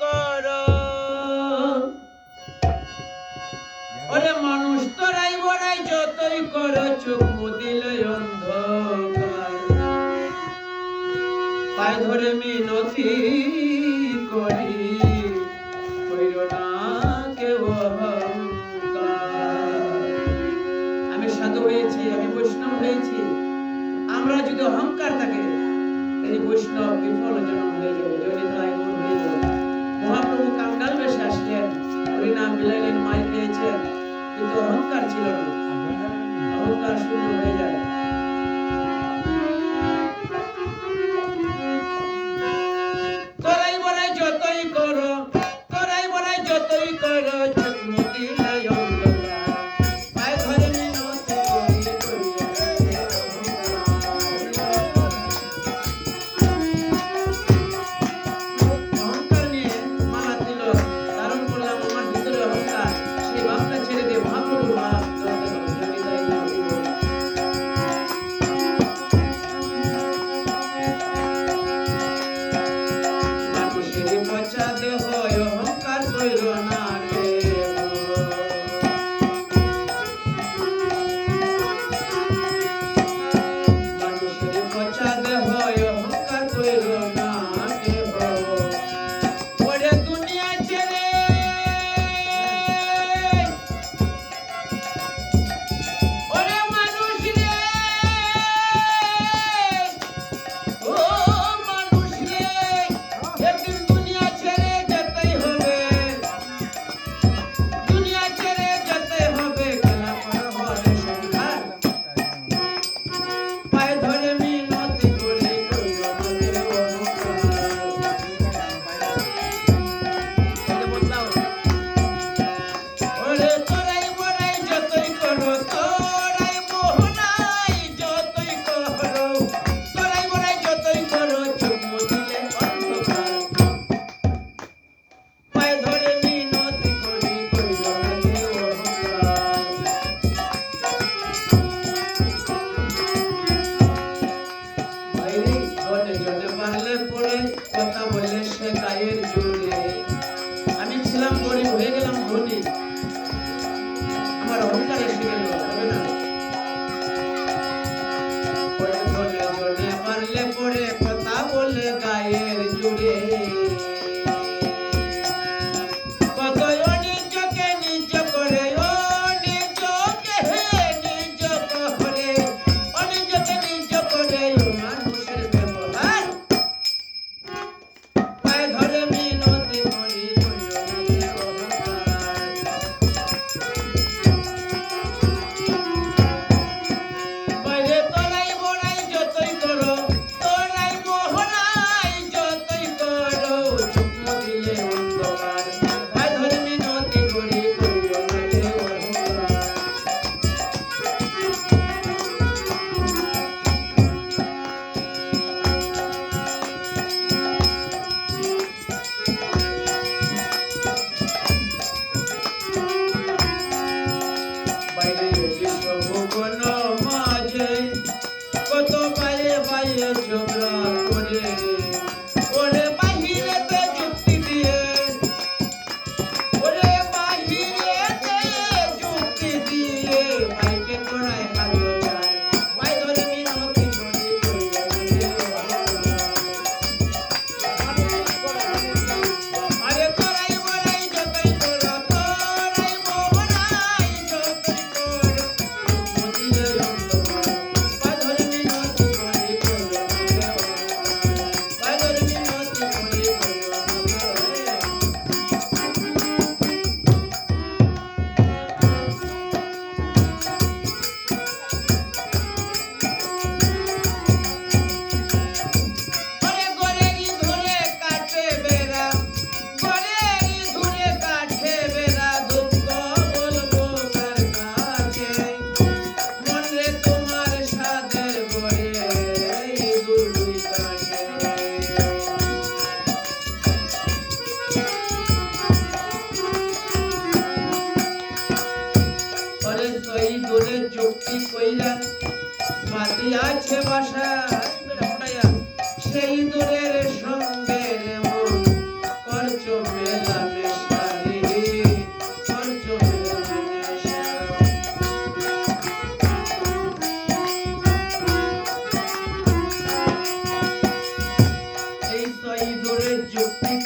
কর ওরে মানুষ তোরাই বড়াই যতই কর চোখ মুদিলে অন্ধকার পায়ে ধরে মিনতি করি কইরো না কেউ অহংকার। আমি সাধু হয়েছি, আমি বৈষ্ণব হয়েছি, আমরা যদি অহংকার থাকে এই বৈষ্ণব বিফল জনম হয়ে যাবে, জনিতায় গৌর হয়ে যাবে। মহাপ্রভু কাঙ্গাল বেশে আসলেন, হরিনাম বিলাইলেন, মাই খেয়েছেন, কিন্তু অহংকার ছিল না, অহংকার শূন্য হয়ে যায়। তোরাই বড়াই যতই করো, তোরাই বড়াই যতই করো চোখ মুদিলে অন্ধকার পায়ে ধরে মিনতি করি অহংকার নিয়ে মালা দিল ধারণ করলাম, আমার ভিতরে অহংকার, সেই ভাবটা ছেড়ে দিয়ে মহাপ্রভুর ভাব ধরতে হবে। জনিতাই গৌর হরি বল। মানুষের পচা দেহ অহংকার কইরো না কেহ। মানুষের পচা দেহ অহংকার কইরো না কেহ। ওরে দুনিয়া ছেড়ে, ওরে মানুষ রে, ও মানুষ রে, একদিন দুনিয়া ছেড়ে যেতেই হবে, দুনিয়া ছেড়ে যেতে হবে, খেলা করা হবে সংসার পায়ে ধরে মিনতি করি কইরো না কেউ অহংকার। বদলাও ওরে তোরাই বড়াই যতই করো, তোরাই মোহনাই যতই করো, তোরাই বড়াই যতই করো চোখ মুদিলে অন্ধকার পায়ে ধরে মিনতি করি কইরো না কেউ অহংকার। বাইরে জনে জনে পারলে পড়ে কথা বলে সে গায়ের জোরে। আমি ছিলাম গরিব, হয়ে গেলাম ধনী, আমার অহংকার এসে গেল, হবে না। পরে জনে জনে পারলে পড়ে কথা বলে গায়ের জোরে। কত অনিজকে নিজ করে, অনিজকে নিজ করে, অনিজকে নিজ করে ও মানুষের ব্যবহার পায়ে ধরে মিনতি করি কইরো না কেউ অহংকার। বাইরে তোরাই বড়াই যতই করো, তোরাই মোহনাই যতই করো চোখ মুদিলে অন্ধকার পায়ে ধরে মিনতি করি কইরো না কেউ অহংকার। বাইরে বিশ্বভুবন মাঝে কত পায়ে পায়ে ঝগড়া করে, ওরে বাহিরেতে যুক্তি দিয়ে, ওরে বাহিরেতে যুক্তি দিয়ে ভাইকে করায় হাত যায় ভাই ধরে মিনতি করি কইরো না কেউ অহংকার। আরে তোরাই বড়াই যতই করো, তোরাই মোহনাই যতই করো চোখ মুদিলে অন্ধকার পায়ে ধরে মিনতি করি কইরো না কেউ অহংকার। পায়ে ধরে মিনতি করি কইরো না কেউ ওরে গোরেরি ধরে কাটে বেড়া, গোরেরি ধরে কাটে বেড়া, দুঃখ বলবো কার কাছে, মন রে তোমার সাদের ঘরে এই দুই কাছে। ওরে সই দূরে যুক্তি কইলা মাতি আছে বাসা, সেই দূরের সঙ্গে মন করছো ঠিক